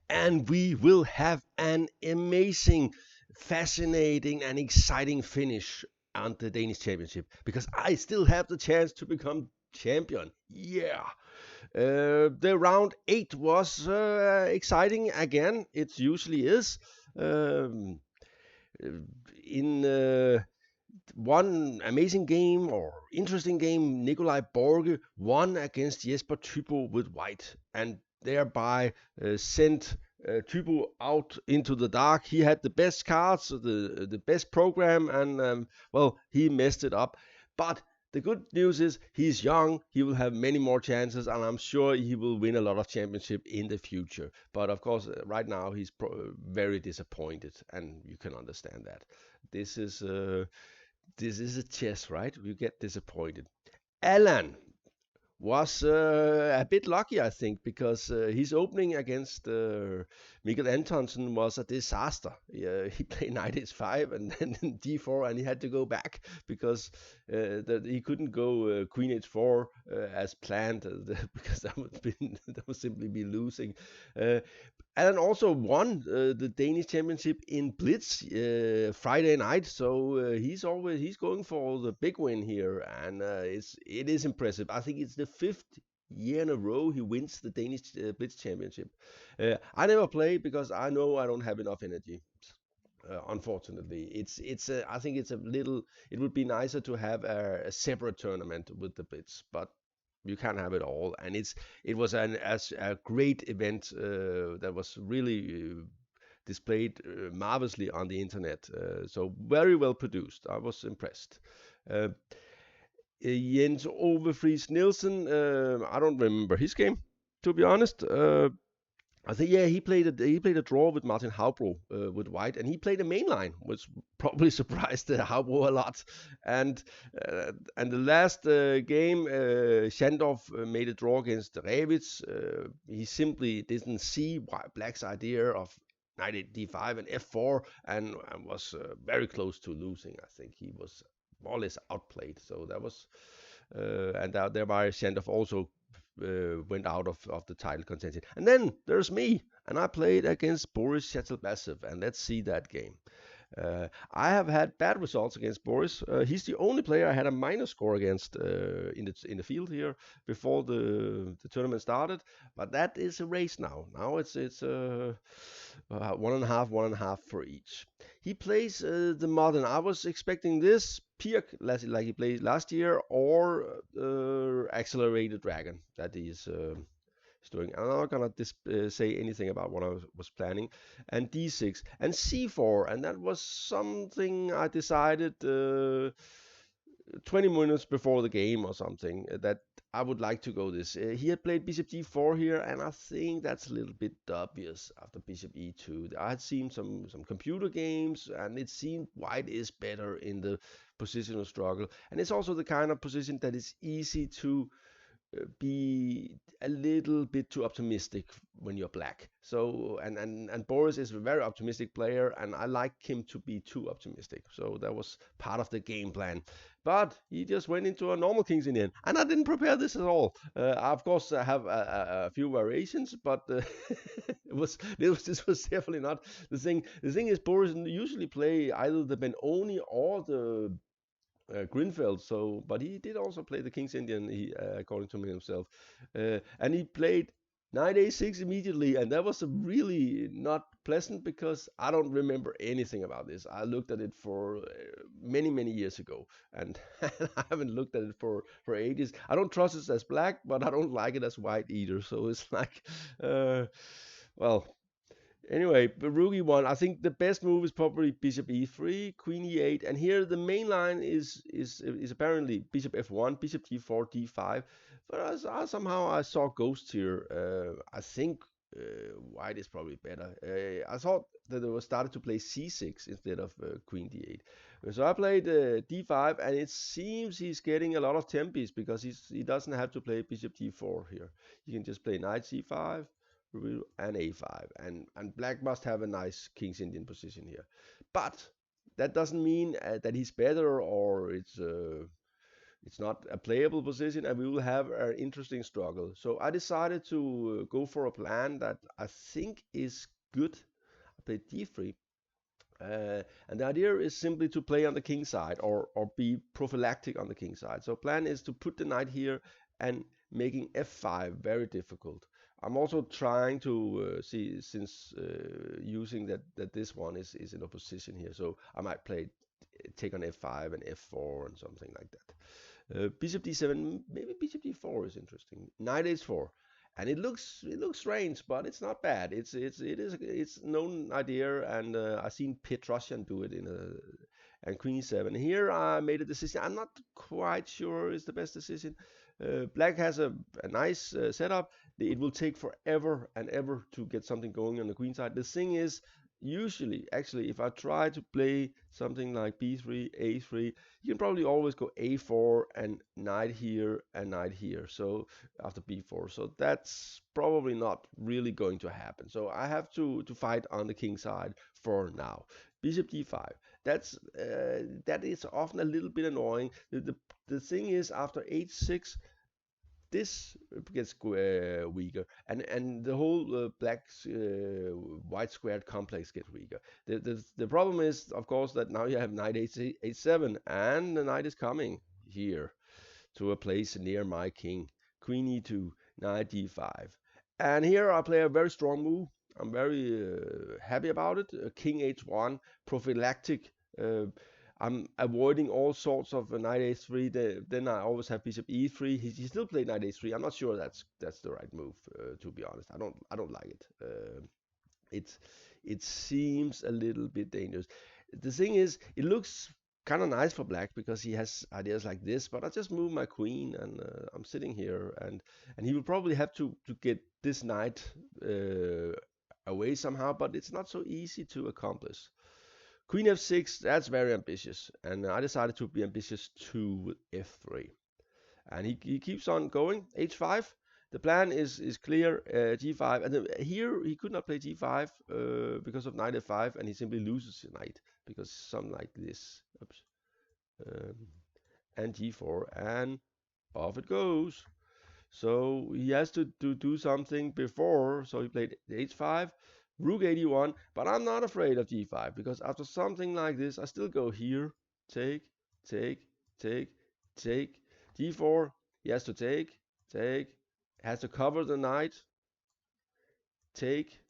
and we will have an amazing, fascinating, and exciting finish on the Danish Championship because I still have the chance to become champion. Yeah. The round 8 was exciting again. It usually is. Um, in one amazing game or interesting game, Nikolaj Borge won against Jesper Thybo with white and thereby sent Thybo out into the dark. He had the best cards, the best program, and well, he messed it up. But the good news is he's young, he will have many more chances, and I'm sure he will win a lot of championship in the future. But of course, right now he's very disappointed, and you can understand that. This is a chess, right? You get disappointed. Allan was a bit lucky, I think, because his opening against Mikkel Antonsen was a disaster. He played knight h5 and then d4, and he had to go back because he couldn't go queen h4 as planned because that would simply be losing. Allan also won the Danish Championship in Blitz Friday night, so he's going for the big win here, and it is impressive. I think it's the 5th year in a row he wins the Danish Blitz Championship. I never play because I know I don't have enough energy. Unfortunately, I think it's a little. It would be nicer to have a separate tournament with the Blitz, but you can't have it all, and it was a great event that was really displayed marvelously on the internet, so very well produced. I was impressed. Jens Ove Fries Nielsen, I don't remember his game, to be honest. I think he played a draw with Martin Haubro with white, and he played a main line, which probably surprised Haubro a lot. And the last game, Schandorff made a draw against Rewitz. He simply didn't see Black's idea of knight d5 and f4, and was very close to losing. I think he was more or less outplayed. So that was, and thereby Schandorff also went out of the title contention. And then there's me, and I played against Boris Chatalbashev, and let's see that game. I have had bad results against Boris. He's the only player I had a minus score against in the field here before the tournament started. But that is a race now. Now it's 1.5 for each. He plays the modern. I was expecting this Pirk like he played last year, or accelerated dragon that he's doing. I'm not gonna say anything about what I was planning. And d6 and c4, and that was something I decided 20 minutes before the game or something that I would like to go this. He had played bishop g4 here, and I think that's a little bit dubious after bishop e2. I had seen some computer games, and it seemed white is better in the positional struggle, and it's also the kind of position that is easy to be a little bit too optimistic when you're black. So and Boris is a very optimistic player, and I like him to be too optimistic. So that was part of the game plan. But he just went into a normal King's Indian, and I didn't prepare this at all. Of course, I have a few variations, but this was definitely not the thing. The thing is, Boris usually play either the Benoni or the Grinfeld. So, but he did also play the King's Indian, according to me himself, and he played knight a6 immediately, and that was really not pleasant because I don't remember anything about this. I looked at it for many years ago, and I haven't looked at it for ages. I don't trust it as black, but I don't like it as white either. So it's like, well. Anyway, Barugi won. I think the best move is probably bishop e3, queen e8, and here the main line is apparently bishop f1, bishop g4, d5. But somehow I saw ghosts here. I think white is probably better. I thought that it was started to play c6 instead of queen d8. So I played d5, and it seems he's getting a lot of tempis because he doesn't have to play bishop d4 here. He can just play knight c5 and a5, and black must have a nice King's Indian position here, but that doesn't mean that he's better or It's not a playable position, and we will have an interesting struggle. So I decided to go for a plan that I think is good. I played d3. And the idea is simply to play on the king side, or be prophylactic on the king side. So plan is to put the knight here and making f5 very difficult. I'm also trying to see, since using that this one is in opposition here, so I might play take on f5 and f4 and something like that. Bishop d7, maybe bishop d4 is interesting. Knight h4. And it looks strange, but it's not bad. It's known idea, and I've seen Petrosian do it and Queen e7. Here I made a decision. I'm not quite sure it's the best decision. Black has a nice setup. It will take forever and ever to get something going on the queen side. The thing is, usually, actually, if I try to play something like b3, a3, you can probably always go a4 and knight here and knight here. So after b4, so that's probably not really going to happen. So I have to fight on the king side for now. Bishop d5. That is often a little bit annoying. The thing is, after h6, this gets weaker, and the whole white squared complex gets weaker. The problem is, of course, that now you have knight h7, and the knight is coming here to a place near my king. Queen e2, knight d5, and here I play a very strong move. I'm very happy about it. King h1, prophylactic. I'm avoiding all sorts of knight a3. Then I always have bishop e3. He still played knight a3. I'm not sure that's the right move, to be honest. I don't like it. It seems a little bit dangerous. The thing is, it looks kind of nice for black because he has ideas like this. But I just move my queen, and I'm sitting here, and he will probably have to get this knight away somehow. But it's not so easy to accomplish. Queen f6, that's very ambitious, and I decided to be ambitious too with f3. And he keeps on going. h5, the plan is clear. g5, and here he could not play g5 because of knight f5, and he simply loses the knight because something like this. Oops. And g4, and off it goes. So he has to do something before, so he played h5. Rook 81, but I'm not afraid of g5 because after something like this, I still go here, take, g4. He has to take, has to cover the knight, take,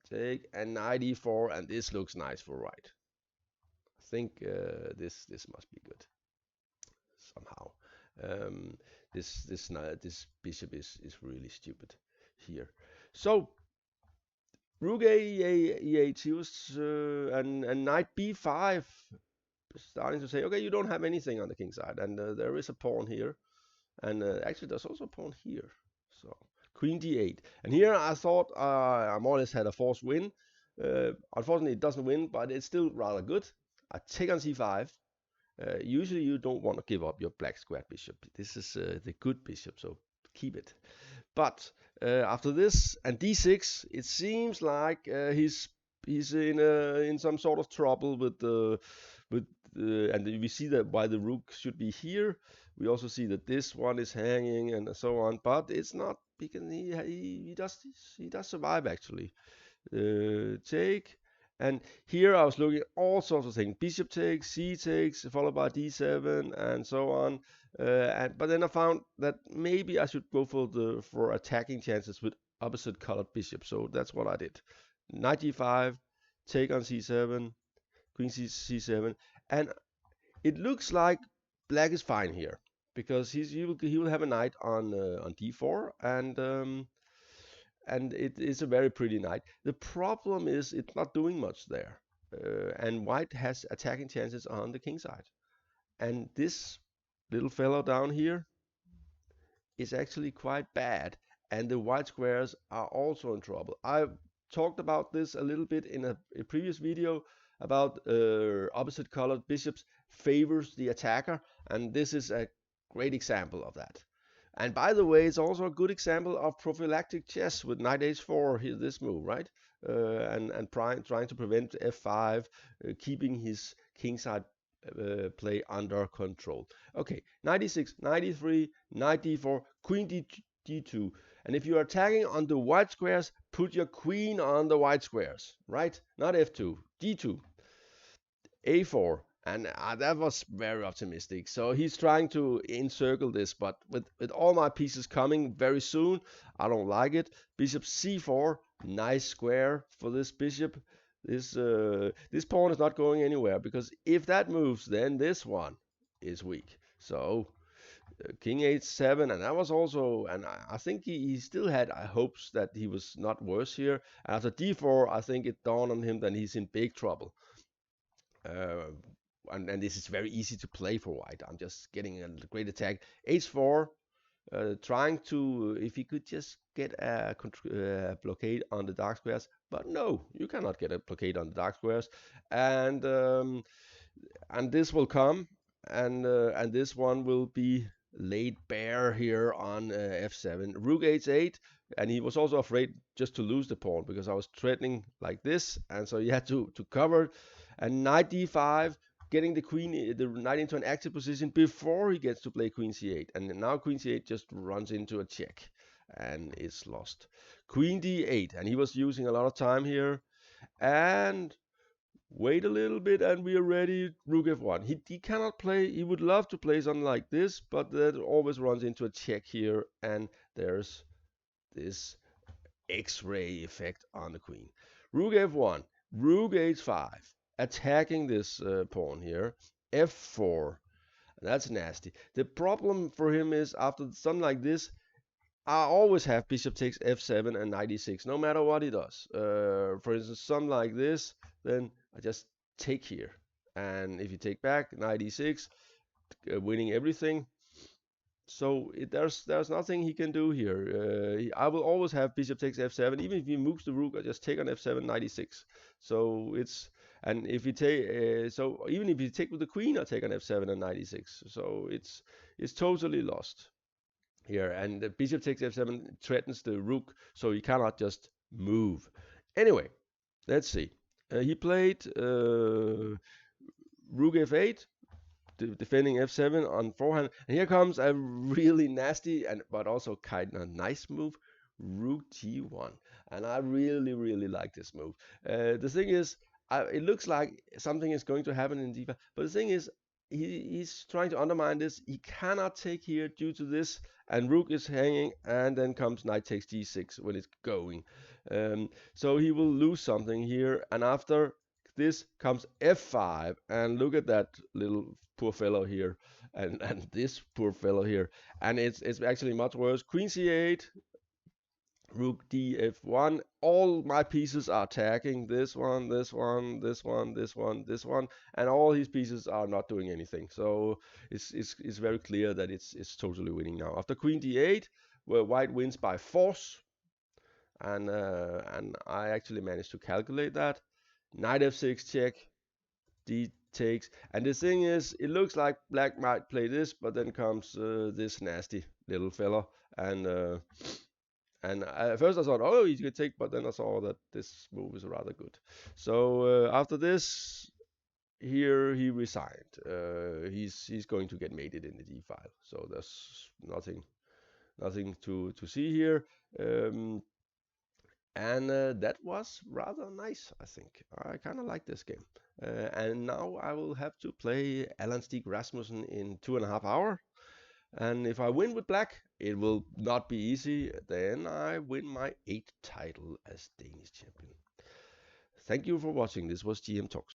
and knight e4, and this looks nice for white. I think this must be good somehow. This bishop is really stupid here. So rook e8, he was and knight b5, starting to say, okay, you don't have anything on the king side, and there is a pawn here, and actually there's also a pawn here. So queen d8, and here I thought I more or less had a forced win. Unfortunately, it doesn't win, but it's still rather good. I take on c5. Usually you don't want to give up your black squared bishop. This is the good bishop, so keep it. But after this and d6, it seems like he's in some sort of trouble with and we see that why the rook should be here. We also see that this one is hanging and so on, but it's not because he does survive actually. Take. And here I was looking at all sorts of things. Bishop takes, c takes, followed by d7, and so on. But then I found that maybe I should go for attacking chances with opposite colored bishops. So that's what I did. Knight d5, take on c7, queen c7, and it looks like black is fine here because he will have a knight on d4, and it is a very pretty knight. The problem is it's not doing much there, and white has attacking chances on the king side, and this little fellow down here is actually quite bad, and the white squares are also in trouble. I talked about this a little bit in a previous video about opposite colored bishops favors the attacker, and this is a great example of that. And by the way, it's also a good example of prophylactic chess with knight h4, here, this move, right? trying to prevent f5, keeping his kingside play under control. Okay, 96, 93, knight d4, queen d2. And if you are attacking on the white squares, put your queen on the white squares, right? Not f2, d2, a4. And that was very optimistic. So he's trying to encircle this, but with all my pieces coming very soon, I don't like it. Bishop c4, nice square for this bishop. This pawn is not going anywhere, because if that moves, then this one is weak. So king h7, and that was also, and I think he still had hopes that he was not worse here. After d4, I think it dawned on him that he's in big trouble. And this is very easy to play for white. I'm just getting a great attack. h4, trying to, if he could just get a blockade on the dark squares, but no, you cannot get a blockade on the dark squares. And this will come, and this one will be laid bare here on f7. Rook h8, and he was also afraid just to lose the pawn, because I was threatening like this, and so he had to cover. And knight d5, getting the knight into an active position before he gets to play queen c8. And now queen c8 just runs into a check and is lost. Queen d8, and he was using a lot of time here. And wait a little bit, and we are ready. Rook f1. He cannot play. He would love to play something like this, but that always runs into a check here, and there's this X-ray effect on the queen. Rook f1, rook h5, attacking this pawn here. f4, that's nasty. The problem for him is, after something like this, I always have bishop takes f7 and knight e6, no matter what he does. For instance, something like this, then I just take here, and if you take back, knight e6, winning everything. So there's nothing he can do here. I will always have bishop takes f7. Even if he moves the rook, I just take on f7, knight e6. So it's, and if you take, so even if you take with the queen, I take on f7 and knight e6. So it's totally lost here. And the bishop takes f7 threatens the rook, so he cannot just move. Anyway, let's see. He played rook f8. Defending f7 on forehand, and here comes a really nasty but also kind of nice move, rook g1, and I really like this move. The thing is, it looks like something is going to happen in d5, but the thing is, he's trying to undermine this. He cannot take here due to this, and rook is hanging, and then comes knight takes d6 when it's going. So he will lose something here, and after this comes f5, and look at that little poor fellow here, and this poor fellow here, and it's actually much worse. Queen c8, rook df1. All my pieces are attacking. This one, this one, this one, this one, this one, and all these pieces are not doing anything. So it's very clear that it's totally winning now. After queen d8, where white wins by force, and I actually managed to calculate that. Knight f6 check, d takes, and the thing is, it looks like black might play this, but then comes this nasty little fella, and at first I thought, oh, he's gonna take, but then I saw that this move is rather good. So after this, here he resigned. He's going to get mated in the d file, so there's nothing to see here. And that was rather nice, I think. I kind of like this game. And now I will have to play Allan Stig Rasmussen in 2.5 hours. And if I win with black, it will not be easy. Then I win my 8th title as Danish champion. Thank you for watching. This was GM Talks.